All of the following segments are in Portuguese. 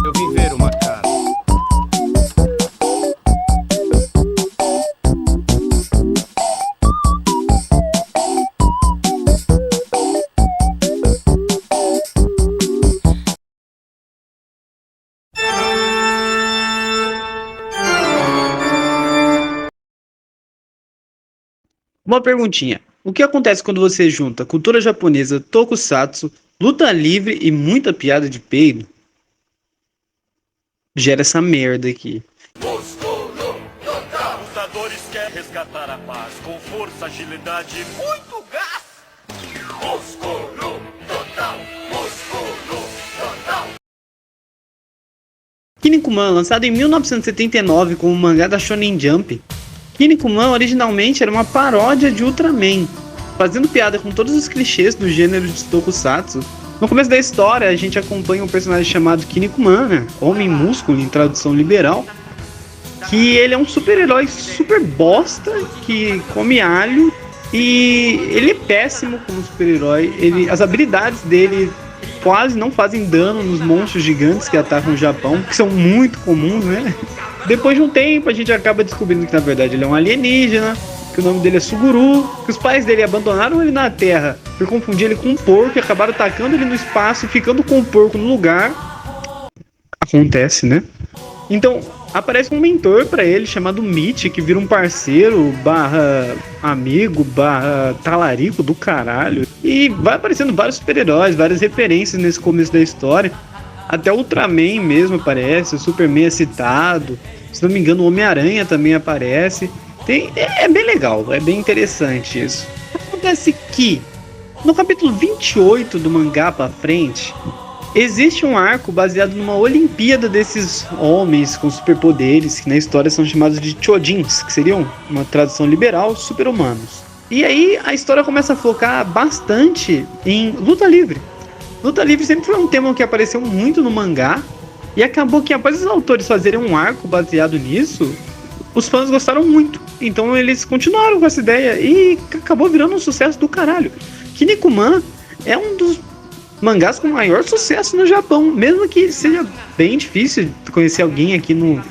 Eu vim ver uma cara. Uma perguntinha. O que acontece quando você junta cultura japonesa, tokusatsu, luta livre e muita piada de peido? Gera essa merda aqui. Lutadores querem resgatar a paz com força, agilidade e muito gás. Músculo total, músculo total. Kinnikuman, lançado em 1979 como mangá da Shonen Jump. Kinnikuman originalmente era uma paródia de Ultraman, fazendo piada com todos os clichês do gênero de tokusatsu. No começo da história, a gente acompanha um personagem chamado Kinnikuman, né? Homem músculo em tradução liberal, que ele é um super-herói super bosta, que come alho, e ele é péssimo como super-herói. As habilidades dele quase não fazem dano nos monstros gigantes que atacam o Japão, que são muito comuns, né? Depois de um tempo, a gente acaba descobrindo que na verdade ele é um alienígena, que o nome dele é Suguru, que os pais dele abandonaram ele na Terra por confundir ele com um porco e acabaram atacando ele no espaço e ficando com o porco no lugar. Acontece, né? Então, aparece um mentor pra ele chamado Mitch, que vira um parceiro barra amigo, barra talarico do caralho. E vai aparecendo vários super-heróis, várias referências nesse começo da história. Até o Ultraman mesmo aparece, o Superman é citado. Se não me engano, o Homem-Aranha também aparece. É bem legal, é bem interessante isso. Acontece que, no capítulo 28 do mangá pra frente, existe um arco baseado numa Olimpíada desses homens com superpoderes, que na história são chamados de Chojins, que seriam, uma tradução liberal, super-humanos. E aí a história começa a focar bastante em luta livre. Luta livre sempre foi um tema que apareceu muito no mangá, e acabou que após os autores fazerem um arco baseado nisso, os fãs gostaram muito. Então eles continuaram com essa ideia e acabou virando um sucesso do caralho. Kinnikuman é um dos mangás com maior sucesso no Japão, mesmo que seja bem difícil conhecer alguém aqui no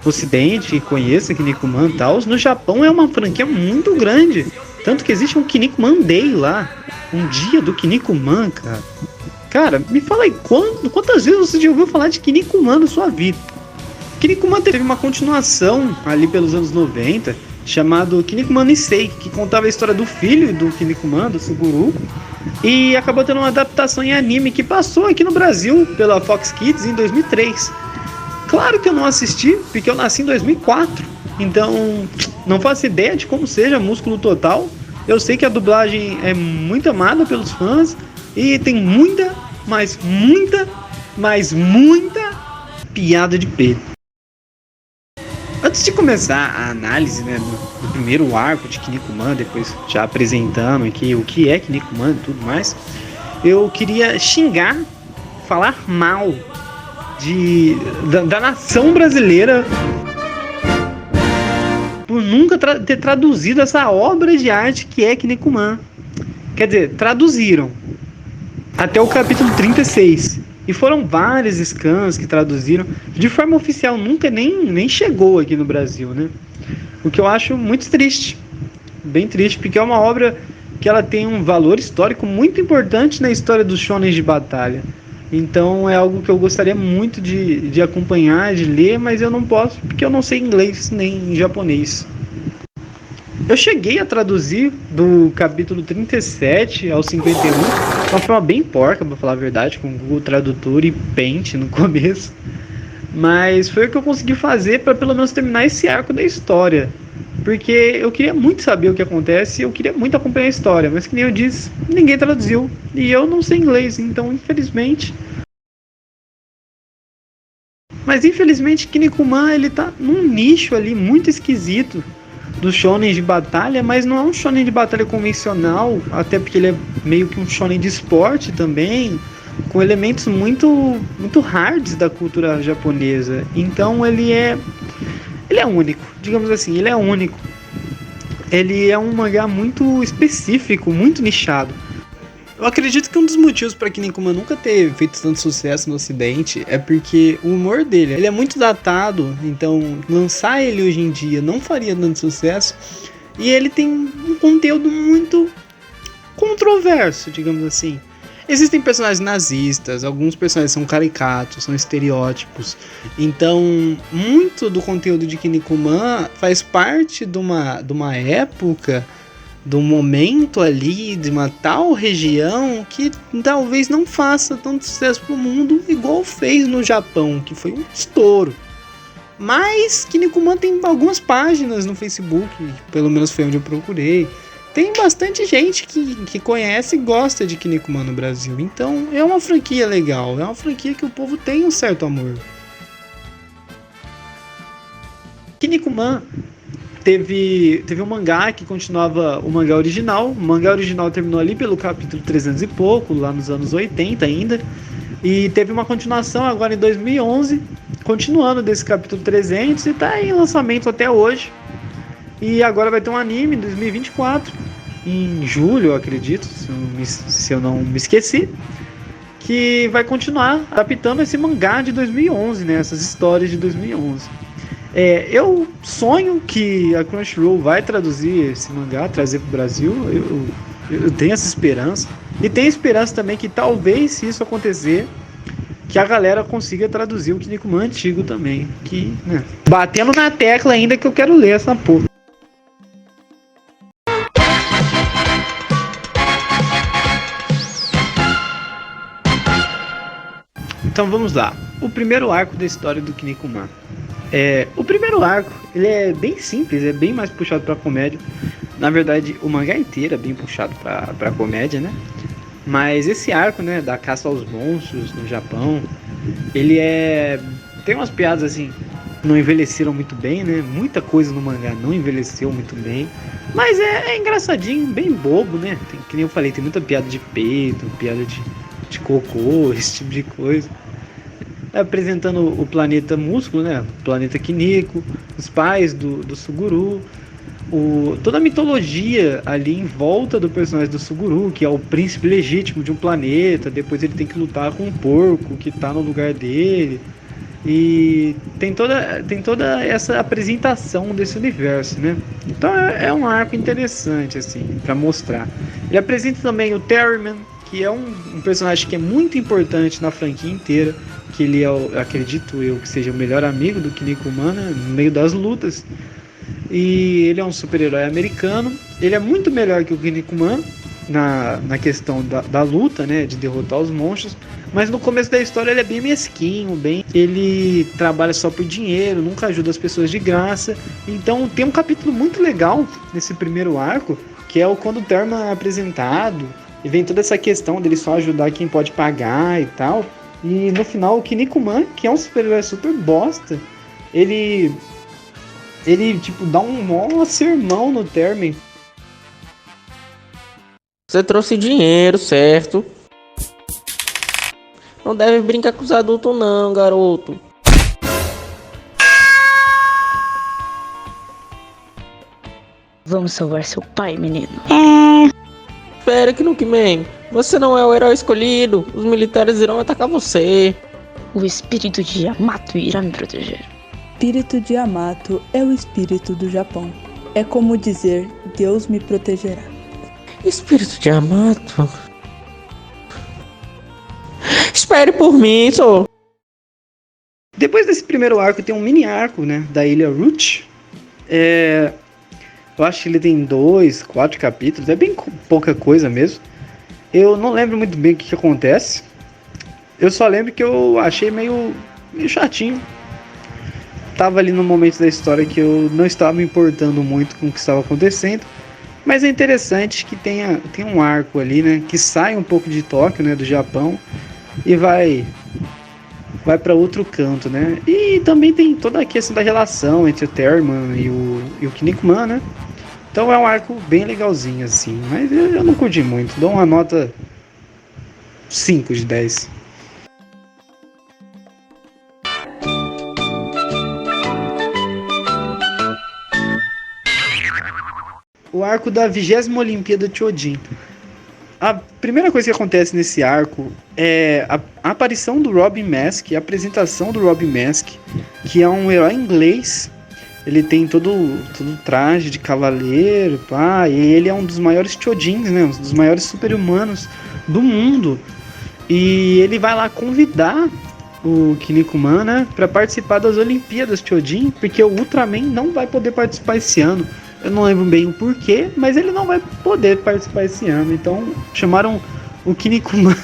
Ocidente que conheça Kinnikuman e tal. No Japão é uma franquia muito grande, tanto que existe um Kinnikuman Day lá, um dia do Kinnikuman, cara. Cara, me fala aí, quantas vezes você já ouviu falar de Kinnikuman na sua vida? Kinnikuman teve uma continuação ali pelos anos 90, chamado Kinnikuman Nisei, que contava a história do filho do Kinnikuman, do Suguru, e acabou tendo uma adaptação em anime que passou aqui no Brasil pela Fox Kids em 2003. Claro que eu não assisti, porque eu nasci em 2004, então não faço ideia de como seja Músculo Total. Eu sei que a dublagem é muito amada pelos fãs e tem muita piada de peito. Antes de começar a análise, né, do primeiro arco de Kinnikuman, depois já apresentando aqui o que é Kinnikuman e tudo mais, eu queria xingar, falar mal da nação brasileira por nunca ter traduzido essa obra de arte que é Kinnikuman. Quer dizer, traduziram até o capítulo 36. E foram vários scans que traduziram. De forma oficial, nunca nem chegou aqui no Brasil, né? O que eu acho muito triste. Bem triste, porque é uma obra que ela tem um valor histórico muito importante na história dos shonens de batalha. Então é algo que eu gostaria muito de acompanhar, de ler, mas eu não posso, porque eu não sei inglês nem japonês. Eu cheguei a traduzir do capítulo 37 ao 51, de uma forma bem porca, pra falar a verdade, com Google Tradutor e Paint no começo. Mas foi o que eu consegui fazer para pelo menos terminar esse arco da história. Porque eu queria muito saber o que acontece, eu queria muito acompanhar a história, mas que nem eu disse, ninguém traduziu. E eu não sei inglês, então infelizmente... Mas infelizmente Kinnikuman, ele tá num nicho ali muito esquisito dos shonen de batalha, mas não é um shonen de batalha convencional, até porque ele é meio que um shonen de esporte também, com elementos muito hards da cultura japonesa. Então ele é único, digamos assim, ele é único. Ele é um mangá muito específico, muito nichado. Eu acredito que um dos motivos para Kinnikuman nunca ter feito tanto sucesso no ocidente é porque o humor dele, ele é muito datado, então lançar ele hoje em dia não faria tanto sucesso, e ele tem um conteúdo muito controverso, digamos assim. Existem personagens nazistas, alguns personagens são caricatos, são estereótipos, então muito do conteúdo de Kinnikuman faz parte de uma época, do momento ali, de uma tal região que talvez não faça tanto sucesso pro mundo igual fez no Japão, que foi um estouro. Mas Kinnikuman tem algumas páginas no Facebook, pelo menos foi onde eu procurei. Tem bastante gente que conhece e gosta de Kinnikuman no Brasil. Então é uma franquia legal, é uma franquia que o povo tem um certo amor. Kinnikuman teve um mangá que continuava o mangá original. O mangá original terminou ali pelo capítulo 300 e pouco, lá nos anos 80 ainda. E teve uma continuação agora em 2011, continuando desse capítulo 300 e tá em lançamento até hoje. E agora vai ter um anime em 2024, em julho, eu acredito, se eu não me esqueci, que vai continuar adaptando esse mangá de 2011, né, essas histórias de 2011. Eu sonho que a Crunchyroll vai traduzir esse mangá, trazer para o Brasil. Eu tenho essa esperança. E tenho esperança também que talvez, se isso acontecer, que a galera consiga traduzir o Kinnikuman antigo também. Que, né, batendo na tecla ainda que eu quero ler essa porra. Então vamos lá. O primeiro arco da história do Kinnikuman. O primeiro arco, ele é bem simples, é bem mais puxado pra comédia. Na verdade, o mangá inteiro é bem puxado pra comédia, né? Mas esse arco, né, da caça aos monstros no Japão, ele tem umas piadas assim, não envelheceram muito bem, né? Muita coisa no mangá não envelheceu muito bem. Mas é engraçadinho, bem bobo, né? Que nem eu falei, tem muita piada de peito, piada de cocô, esse tipo de coisa. Apresentando o planeta Músculo, né? O planeta Kiniko, os pais do Suguru, toda a mitologia ali em volta do personagem do Suguru, que é o príncipe legítimo de um planeta. Depois ele tem que lutar com um porco que está no lugar dele. E tem toda essa apresentação desse universo, né? Então é um arco interessante, assim, para mostrar. Ele apresenta também o Terryman, que é um personagem que é muito importante na franquia inteira, que ele acredito eu, que seja o melhor amigo do Kinnikuman, né, no meio das lutas. E ele é um super-herói americano. Ele é muito melhor que o Kinnikuman na questão da luta, né, de derrotar os monstros. Mas no começo da história ele é bem mesquinho, ele trabalha só por dinheiro, nunca ajuda as pessoas de graça. Então tem um capítulo muito legal nesse primeiro arco, que é quando o Terma é apresentado. E vem toda essa questão dele só ajudar quem pode pagar e tal. E no final o Kinnikuman, que é um super-herói super bosta, ele tipo dá um mó sermão no Termen. Você trouxe dinheiro, certo? Não deve brincar com os adultos não, garoto. Vamos salvar seu pai, menino. Espera, Kinnikuman. Você não é o herói escolhido. Os militares irão atacar você. O espírito de Yamato irá me proteger. O espírito de Yamato é o espírito do Japão. É como dizer, Deus me protegerá. Espírito de Yamato? Espere por mim, só. Depois desse primeiro arco tem um mini arco, né, da Ilha Root. Eu acho que ele tem 2, 4 capítulos, é bem pouca coisa mesmo. Eu não lembro muito bem o que acontece. Eu só lembro que eu achei meio chatinho. Tava ali no momento da história que eu não estava me importando muito com o que estava acontecendo. Mas é interessante que tem um arco ali, né, que sai um pouco de Tóquio, né, do Japão, e vai para outro canto, né? E também tem toda a questão da relação entre o Terman e o Kinnikuman, né? Então é um arco bem legalzinho, assim. Mas eu não curti muito. Dou uma nota 5 de 10. O arco da 20ª Olimpíada Chojin. a primeira coisa que acontece nesse arco é a aparição do Robin Mask, a apresentação do Robin Mask, que é um herói inglês. Ele tem todo traje de cavaleiro, pá, e ele é um dos maiores Chojins, né, um dos maiores super-humanos do mundo. E ele vai lá convidar o Kinnikuman, né, para participar das Olimpíadas Chojin, porque o Ultraman não vai poder participar esse ano. Eu não lembro bem o porquê, mas ele não vai poder participar esse ano. Então chamaram o Kinnikuman.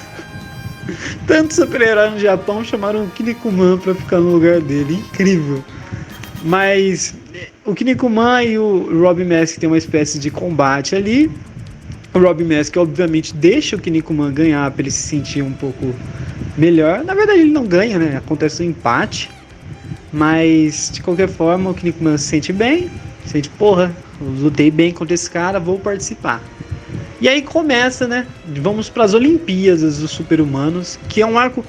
Tanto super-herói no Japão chamaram o Kinnikuman para ficar no lugar dele. Incrível. Mas o Kinnikuman e o Robin Mask tem uma espécie de combate ali. O Robin Mask obviamente deixa o Kinnikuman ganhar para ele se sentir um pouco melhor. Na verdade ele não ganha, né? Acontece um empate. Mas de qualquer forma o Kinnikuman se sente bem. Sente, porra, eu lutei bem contra esse cara, vou participar. E aí começa, né? Vamos para as Olimpíadas dos Super-Humanos, que é um arco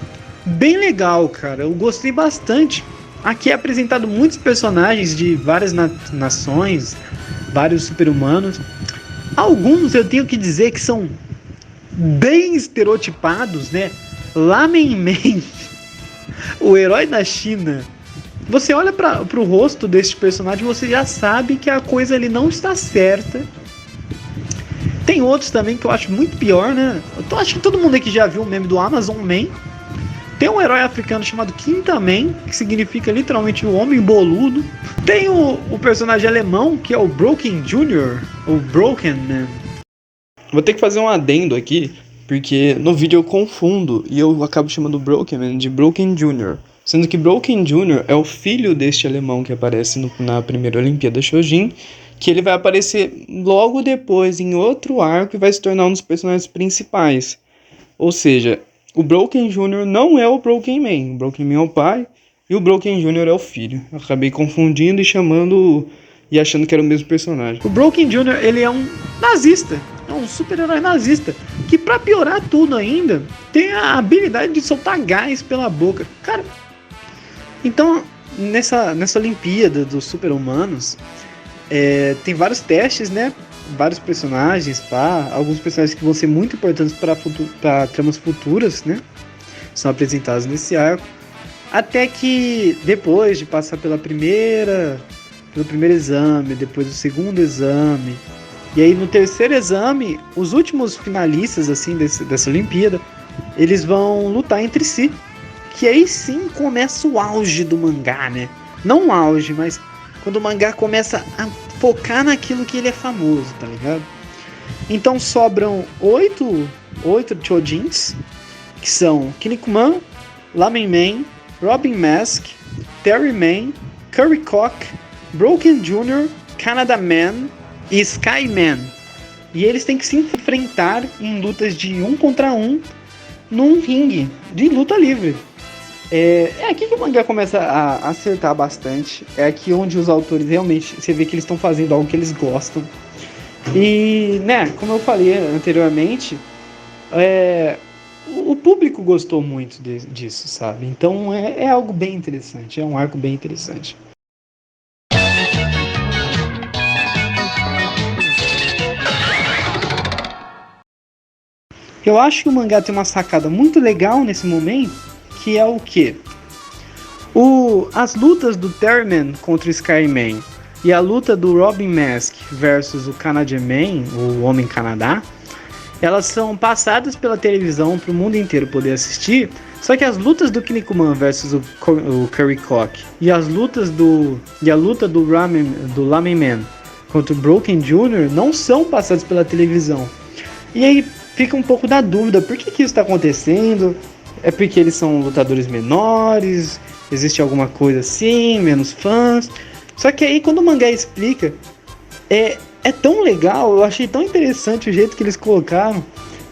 bem legal, cara. Eu gostei bastante. Aqui é apresentado muitos personagens de várias nações, vários super-humanos. Alguns eu tenho que dizer que são bem estereotipados, né? Lamen Man, o herói da China. Você olha para o rosto deste personagem, você já sabe que a coisa ali não está certa. Tem outros também que eu acho muito pior, né? Eu acho que todo mundo aqui já viu o meme do Amazon Man. Tem um herói africano chamado Quintaman, que significa literalmente o homem boludo. Tem o personagem alemão, que é o Broken Jr., o Broken Man. Vou ter que fazer um adendo aqui, porque no vídeo eu confundo e eu acabo chamando o Broken Man de Broken Jr., sendo que Broken Jr. é o filho deste alemão que aparece na primeira Olimpíada Chojin, que ele vai aparecer logo depois em outro arco e vai se tornar um dos personagens principais. Ou seja, o Broken Jr. não é o Broken Man. O Broken Man é o pai e o Broken Jr. é o filho. Eu acabei confundindo e chamando e achando que era o mesmo personagem. O Broken Jr. ele é um nazista. É um super-herói nazista. Que pra piorar tudo ainda, tem a habilidade de soltar gás pela boca. Cara, então nessa Olimpíada dos Super-Humanos, tem vários testes, né? Vários personagens, alguns personagens que vão ser muito importantes para tramas futuras, né? São apresentados nesse arco. Até que depois de passar pelo primeiro exame, depois do segundo exame, e aí no terceiro exame, os últimos finalistas assim dessa Olimpíada, eles vão lutar entre si. Que aí sim começa o auge do mangá, né? Não o auge, mas quando o mangá começa a focar naquilo que ele é famoso, tá ligado? Então sobram 8 Chojins, que são Kinnikuman, Lamen Man, Robin Mask, Terry Man, Curry Cock, Broken Jr., Canada Man e Sky Man. E eles têm que se enfrentar em lutas de 1 contra 1 num ringue de luta livre. É aqui que o mangá começa a acertar bastante. É aqui onde os autores realmente, você vê que eles estão fazendo algo que eles gostam. E, né, como eu falei anteriormente, o público gostou muito disso, sabe? Então é algo bem interessante, é um arco bem interessante. Eu acho que o mangá tem uma sacada muito legal nesse momento, que é o quê? As lutas do Terryman contra o Skyman e a luta do Robin Mask versus o Canadian Man, o Homem Canadá, elas são passadas pela televisão para o mundo inteiro poder assistir. Só que as lutas do Kinnikuman versus o Curry Cock e a luta do Lamen Man contra o Broken Jr. não são passadas pela televisão. E aí fica um pouco da dúvida, por que isso está acontecendo? É porque eles são lutadores menores? Existe alguma coisa assim, menos fãs? Só que aí quando o mangá explica, é tão legal, eu achei tão interessante o jeito que eles colocaram,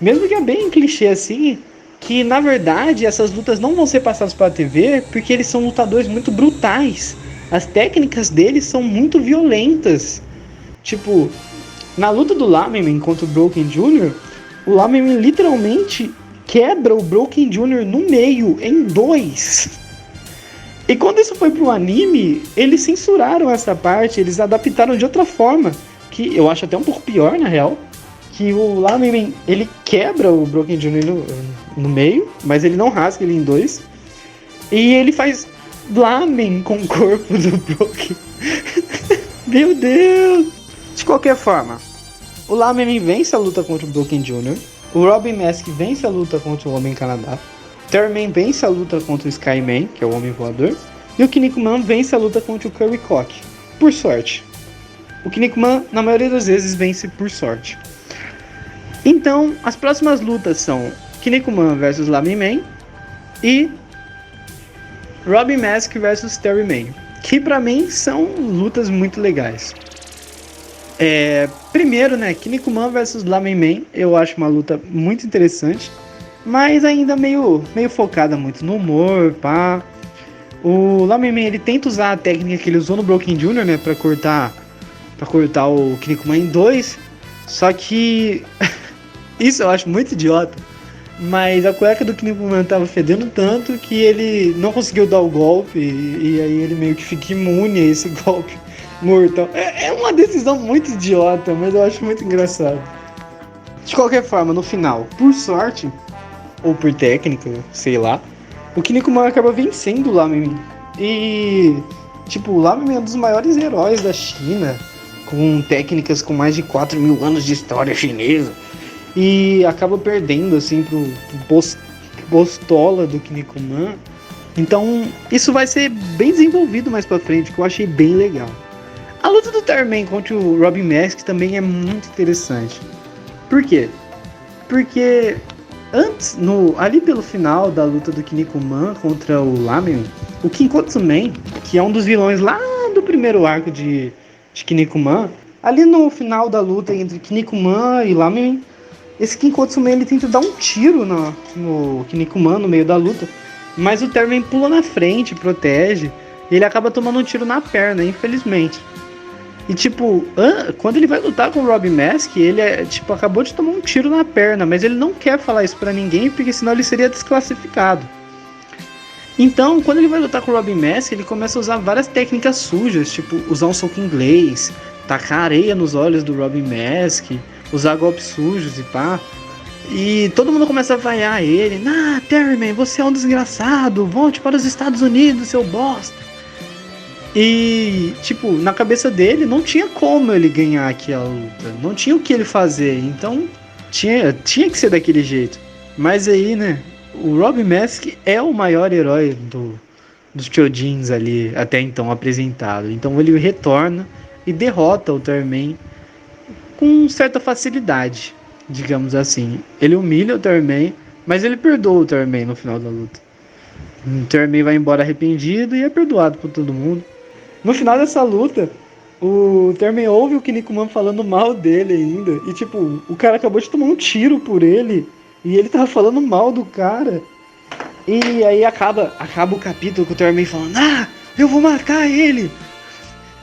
mesmo que é bem clichê assim, que na verdade essas lutas não vão ser passadas para a TV, porque eles são lutadores muito brutais. As técnicas deles são muito violentas. Tipo, na luta do Lamen contra o Broken Jr., o Lamen literalmente quebra o Broken Jr. no meio, em 2. E quando isso foi pro anime, eles censuraram essa parte, eles adaptaram de outra forma, que eu acho até um pouco pior, na real, que o Lamen, ele quebra o Broken Jr. no meio, mas ele não rasga ele em dois. E ele faz Lamen com o corpo do Broken. Meu Deus! De qualquer forma, o Lamen vence a luta contra o Broken Jr., o Robin Mask vence a luta contra o Homem Canadá, Terryman vence a luta contra o Skyman, que é o Homem Voador, e o Kinnikuman vence a luta contra o Curry Cock, por sorte. O Kinnikuman, na maioria das vezes, vence por sorte. Então, as próximas lutas são Kinnikuman vs Lamen e Robin Mask vs Terryman, que pra mim são lutas muito legais. Primeiro, né, Kinnikuman vs Lamen, eu acho uma luta muito interessante, mas ainda meio focada muito no humor, pá. O Lamen, ele tenta usar a técnica que ele usou no Broken Jr., né, pra cortar o Kinnikuman em dois, só que isso eu acho muito idiota, mas a cueca do Kinnikuman tava fedendo tanto que ele não conseguiu dar o golpe, e aí ele meio que fica imune a esse golpe mortal. É uma decisão muito idiota, mas eu acho muito engraçado. De qualquer forma, no final, por sorte, ou por técnica, sei lá, o Kinnikuman acaba vencendo o Lamen. E, tipo, o Lamen é um dos maiores heróis da China, com técnicas com mais de 4.000 anos de história chinesa. E acaba perdendo, assim, pro Bostola do Kinnikuman. Então, isso vai ser bem desenvolvido mais pra frente, que eu achei bem legal. A luta do Terryman contra o Robin Mask também é muito interessante. Por quê? Porque antes, ali pelo final da luta do Kinnikuman contra o Lamen, o Kinkotsuman, que é um dos vilões lá do primeiro arco de Kinnikuman, ali no final da luta entre Kinnikuman e Lamen, esse Kinkotsuman, ele tenta dar um tiro no Kinnikuman no meio da luta, mas o Terryman pula na frente, protege, e ele acaba tomando um tiro na perna, infelizmente. E tipo, quando ele vai lutar com o Robin Mask, ele acabou de tomar um tiro na perna, mas ele não quer falar isso pra ninguém, porque senão ele seria desclassificado. Então, quando ele vai lutar com o Robin Mask, ele começa a usar várias técnicas sujas, tipo, usar um soco inglês, tacar areia nos olhos do Robin Mask, usar golpes sujos e pá. E todo mundo começa a vaiar ele. Terryman, você é um desgraçado, volte para os Estados Unidos, seu bosta. E, tipo, na cabeça dele não tinha como ele ganhar aquela luta, não tinha o que ele fazer, então tinha que ser daquele jeito. Mas aí, né, o Robin Mask é o maior herói dos Chojins ali até então apresentado. Então ele retorna e derrota o Terryman com certa facilidade, digamos assim. Ele humilha o Terryman, mas ele perdoa o Terryman no final da luta. O Terryman vai embora arrependido e é perdoado por todo mundo. No final dessa luta, o Terryman ouve o Kinnikuman falando mal dele ainda. E tipo, o cara acabou de tomar um tiro por ele. E ele tava falando mal do cara. E aí acaba o capítulo com o Terryman falando: eu vou matar ele.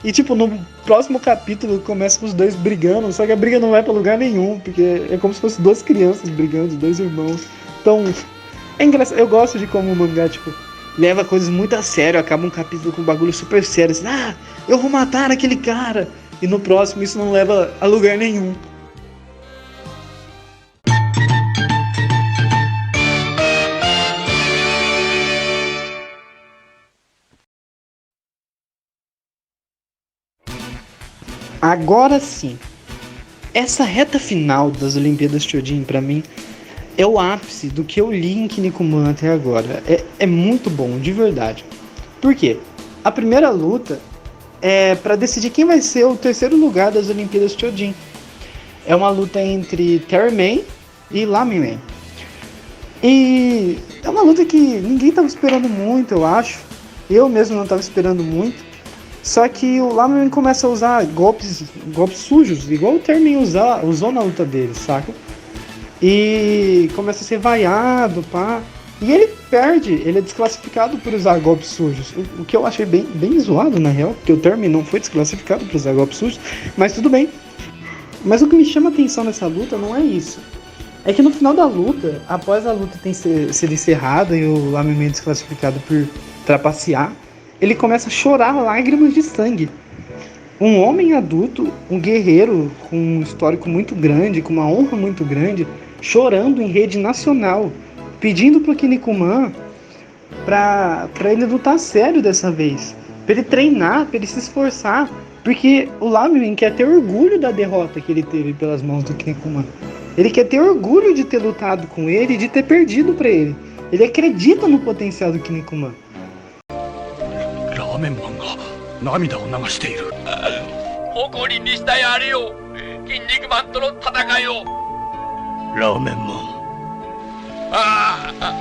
E tipo, no próximo capítulo começa com os dois brigando. Só que a briga não vai pra lugar nenhum, porque é como se fossem duas crianças brigando, dois irmãos. Então, é engraçado. Eu gosto de como o mangá, tipo, leva coisas muito a sério, acaba um capítulo com um bagulho super sério, assim, eu vou matar aquele cara, e no próximo isso não leva a lugar nenhum. Agora sim, essa reta final das Olimpíadas Chojin, pra mim, é o ápice do que eu li em Kinnikuman até agora. É muito bom, de verdade. Por quê? A primeira luta é para decidir quem vai ser o terceiro lugar das Olimpíadas Chojin. É uma luta entre Terryman e Lamen. E é uma luta que ninguém estava esperando muito, eu acho. Eu mesmo não estava esperando muito. Só que o Lamen começa a usar golpes sujos, igual o Terryman usou na luta dele, saca? E começa a ser vaiado, pá. E ele perde, ele é desclassificado por usar golpes sujos. O que eu achei bem zoado, na real, porque o Terryman não foi desclassificado por usar golpes sujos, mas tudo bem. Mas o que me chama a atenção nessa luta não é isso. É que no final da luta, após a luta ter sido encerrada e o Lamen desclassificado por trapacear, ele começa a chorar lágrimas de sangue. um homem adulto, um guerreiro com um histórico muito grande, com uma honra muito grande, chorando em rede nacional, pedindo pro Kinnikuman pra ele lutar sério dessa vez, pra ele treinar, pra ele se esforçar, porque o Lamenman quer ter orgulho da derrota que ele teve pelas mãos do Kinnikuman. Ele quer ter orgulho de ter lutado com ele e de ter perdido pra ele. Ele acredita no potencial do Kinnikuman. ラーメンマンが涙を流している。誇りにしたやれよ、筋肉マンとの戦いを。ラーメンマン。ああ、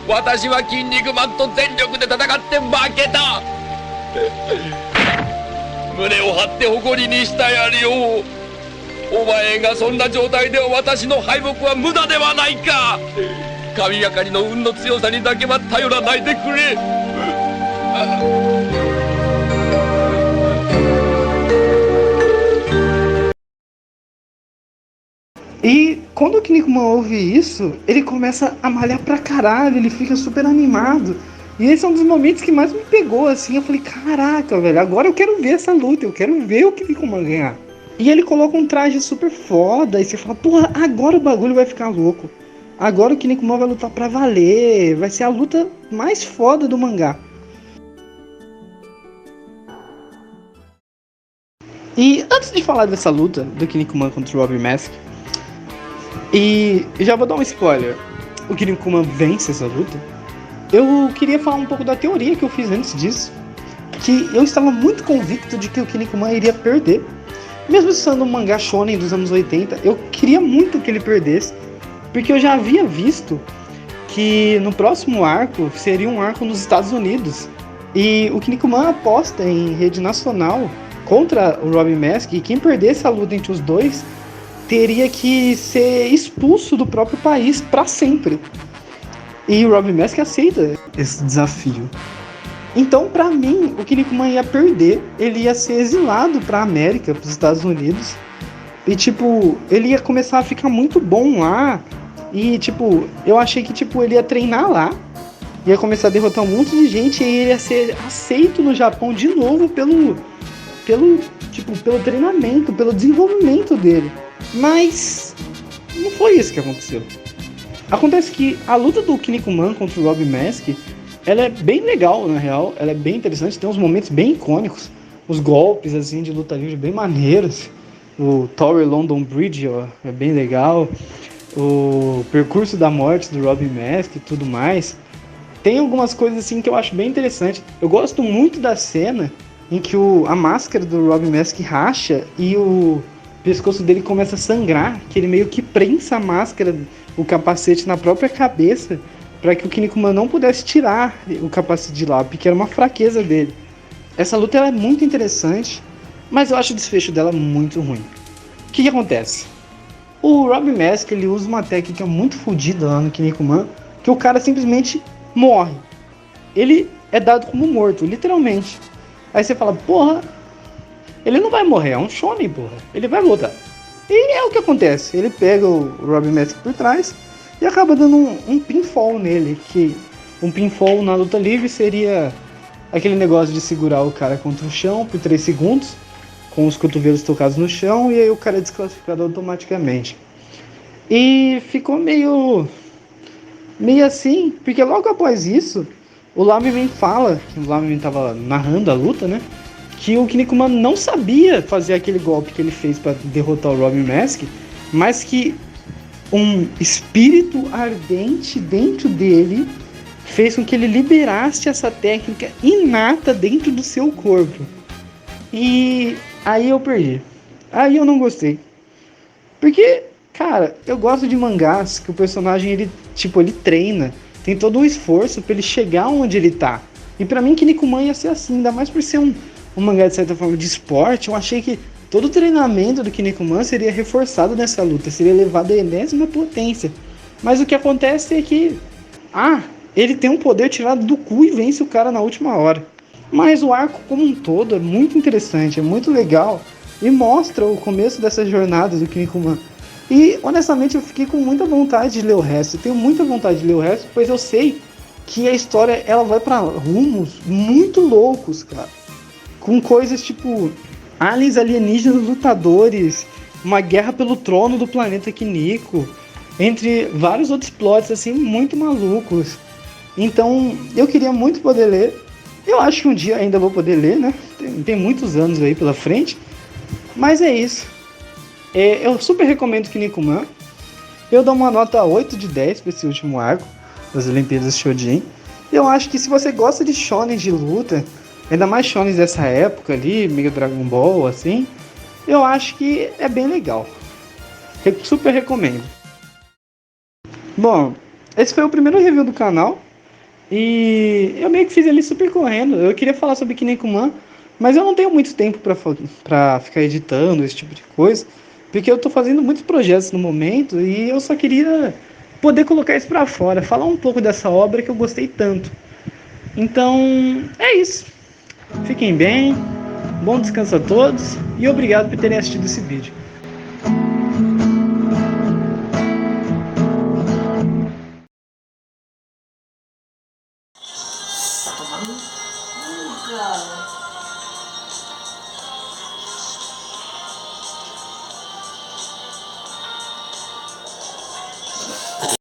私は筋肉マンと全力で戦って負けた。胸を張って誇りにしたやれよ。お前がそんな状態では私の敗北は無駄ではないか。神がかりの運の強さにだけは頼らないでくれ。E quando o Kinnikuman ouve isso, ele começa a malhar pra caralho, ele fica super animado. E esse é um dos momentos que mais me pegou, assim. Eu falei, caraca, velho, agora eu quero ver essa luta, eu quero ver o Kinnikuman ganhar. E ele coloca um traje super foda, e você fala, porra, agora o bagulho vai ficar louco. Agora o Kinnikuman vai lutar pra valer, vai ser a luta mais foda do mangá. E antes de falar dessa luta do Kinnikuman contra o Robin Mask, e já vou dar um spoiler, o Kinnikuman vence essa luta. Eu queria falar um pouco da teoria que eu fiz antes disso, que eu estava muito convicto de que o Kinnikuman iria perder. Mesmo sendo um mangá shonen dos anos 80, eu queria muito que ele perdesse, porque eu já havia visto que no próximo arco seria um arco nos Estados Unidos, e o Kinnikuman aposta em rede nacional contra o Robin Mask, e quem perdesse a luta entre os dois teria que ser expulso do próprio país para sempre. E o Robin Mask aceita esse desafio. Então, pra mim, o Kinnikuman ia perder, ele ia ser exilado pra América, pros Estados Unidos. E, tipo, ele ia começar a ficar muito bom lá. E, tipo, eu achei que, tipo, ele ia treinar lá, ia começar a derrotar um monte de gente e ele ia ser aceito no Japão de novo pelo treinamento, pelo desenvolvimento dele. Mas não foi isso que aconteceu. Acontece que a luta do Kinnikuman contra o Robin Mask, ela é bem legal, na real. Ela é bem interessante, tem uns momentos bem icônicos. Os golpes, assim, de luta livre bem maneiros. O Tower London Bridge, ó, é bem legal. O percurso da morte do Robin Mask e tudo mais. Tem algumas coisas, assim, que eu acho bem interessante. Eu gosto muito da cena em que a máscara do Robin Mask racha e o pescoço dele começa a sangrar, que ele meio que prensa a máscara, o capacete na própria cabeça, para que o Kinnikuman não pudesse tirar o capacete de lá, porque era uma fraqueza dele. Essa luta ela é muito interessante, mas eu acho o desfecho dela muito ruim. O que acontece? O Robin Mask ele usa uma técnica muito fodida lá no Kinnikuman, que o cara simplesmente morre. Ele é dado como morto, literalmente. Aí você fala, porra, ele não vai morrer, é um shonen, porra. Ele vai voltar. E é o que acontece. Ele pega o Robin Mask por trás e acaba dando um pinfall nele. Que um pinfall na luta livre seria aquele negócio de segurar o cara contra o chão por 3 segundos, com os cotovelos tocados no chão, e aí o cara é desclassificado automaticamente. E ficou meio assim, porque logo após isso, o Lamenman fala, que o Lamenman estava narrando a luta, né? Que o Kinnikuman não sabia fazer aquele golpe que ele fez para derrotar o Robin Mask, mas que um espírito ardente dentro dele fez com que ele liberasse essa técnica inata dentro do seu corpo. E aí eu perdi. Aí eu não gostei. Porque, cara, eu gosto de mangás que o personagem, ele treina, tem todo um esforço para ele chegar onde ele tá. E pra mim, Kinnikuman ia ser assim, ainda mais por ser um mangá de certa forma de esporte. Eu achei que todo o treinamento do Kinnikuman seria reforçado nessa luta, seria levado à enésima potência. Mas o que acontece é que ele tem um poder tirado do cu e vence o cara na última hora. Mas o arco como um todo é muito interessante, é muito legal e mostra o começo dessa jornada do Kinnikuman. E honestamente eu fiquei com muita vontade de ler o resto. Eu tenho muita vontade de ler o resto, pois eu sei que a história ela vai para rumos muito loucos, cara. com coisas tipo aliens alienígenas lutadores, uma guerra pelo trono do planeta Kiniko, entre vários outros plots assim muito malucos. Então eu queria muito poder ler. Eu acho que um dia ainda vou poder ler, né? Tem muitos anos aí pela frente. Mas é isso. Eu super recomendo Kinnikuman. Eu dou uma nota 8 de 10 para esse último arco das Olimpíadas Shojin. Eu acho que se você gosta de shonen de luta, ainda mais shonen dessa época ali, Mega Dragon Ball, assim, eu acho que é bem legal. Super recomendo. Bom, esse foi o primeiro review do canal. E eu meio que fiz ele super correndo. Eu queria falar sobre Kinnikuman, mas eu não tenho muito tempo pra ficar editando esse tipo de coisa, porque eu tô fazendo muitos projetos no momento e eu só queria poder colocar isso pra fora, falar um pouco dessa obra que eu gostei tanto. Então, é isso. Fiquem bem, bom descanso a todos e obrigado por terem assistido esse vídeo. Cara.